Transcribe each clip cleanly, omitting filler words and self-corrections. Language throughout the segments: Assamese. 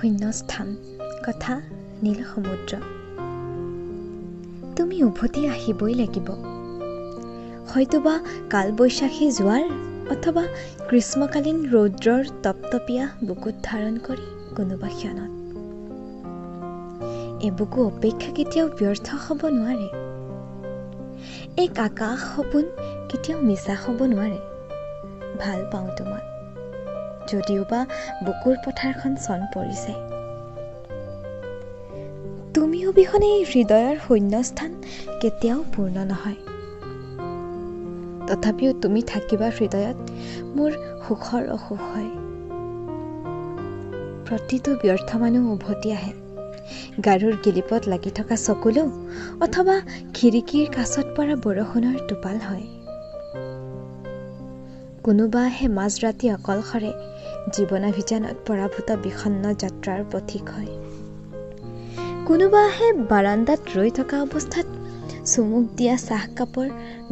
শূন্যস্থান কথা নীল সমুদ্ৰ। তুমি উভতি আহিবই লাগিব, হয়তোবা কালবৈশাখী জোৱাৰ অথবা গ্ৰীষ্মকালীন ৰৌদ্ৰৰ তপতপীয়া বুকুত ধাৰণ কৰি কোনোবা ক্ষণত। এবুকু অপেক্ষা কেতিয়াও ব্যৰ্থ হ'ব নোৱাৰে, এক আকাশ সপোন কেতিয়াও মিছা হ'ব নোৱাৰে। ভাল পাওঁ তোমাক, যদিওবা বুকুৰ পথাৰখন চন পৰিছে। তুমি অবিহনে হৃদয়ৰ শূন্যস্থান কেতিয়াও পূৰ্ণ নহয়, তথাপিও তুমি থাকিবা হৃদয়ত মোৰ সুখৰ অসুখ হয়। প্ৰতিটো ব্যৰ্থ মানুহ উভতি আহে, গাৰুৰ গিলিপত লাগি থকা চকুলো অথবা খিৰিকীৰ কাষত পৰা বৰষুণৰ টোপাল হয়। কোনোবা আহে মাজৰাতি অকলশৰে জীৱনাভিযানত পৰাভূত বিষণ্ণ যাত্ৰাৰ পথিক হয়। কোনোবা আহে বাৰান্দাত ৰৈ থকা অৱস্থাত চুমুক দিয়া চাহকাপৰ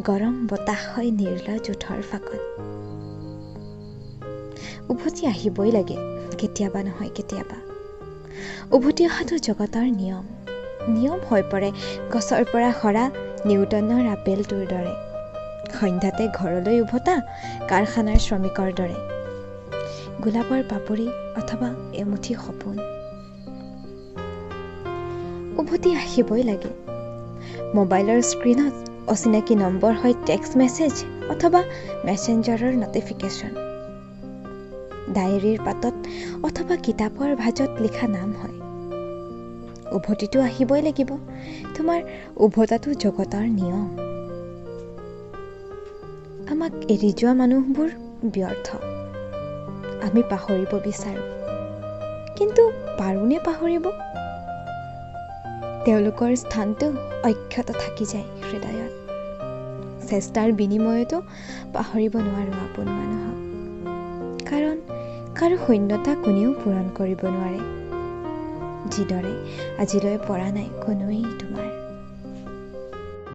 গৰম বতাহ হয় নিৰ্লজ ওঠৰ ফাকত। উভতি আহিবই লাগে কেতিয়াবা নহয় কেতিয়াবা। উভতি অহাটো জগতৰ নিয়ম হৈ পৰে গছৰ পৰা সৰা নিউটনৰ আপেলটোৰ দৰে। সন্ধ্যাতে ঘৰলৈ উভতা কাৰখানাৰ শ্ৰমিকৰ দৰে। গোলাপৰ পাপৰি অথবা এমুঠি সপোন। উভতি আহিবই লাগে। মোবাইলৰ স্ক্ৰীণত অচিনাকি নম্বৰ হয় টেক্সট মেছেজ অথবা মেছেঞ্জাৰৰ নটিফিকেশ্যন। ডায়েৰীৰ পাতত অথবা কিতাপৰ ভাজত লিখা নাম হয়। উভতিটো আহিবই লাগিব, তোমাৰ উভতাটো জগতৰ নিয়ম। আমাক এৰি যোৱা মানুহবোৰ ব্যৰ্থ। আমি পাহৰিব বিচাৰোঁ, কিন্তু পাৰোঁনে পাহৰিব? তেওঁলোকৰ স্থানটো অক্ষত থাকি যায় হৃদয়ত। চেষ্টাৰ বিনিময়তো পাহৰিব নোৱাৰোঁ আপোন মানুহক, কাৰণ কাৰো শূন্যতা কোনেও পূৰণ কৰিব নোৱাৰে, যিদৰে আজিলৈ পৰা নাই কোনোৱেই তোমাৰ।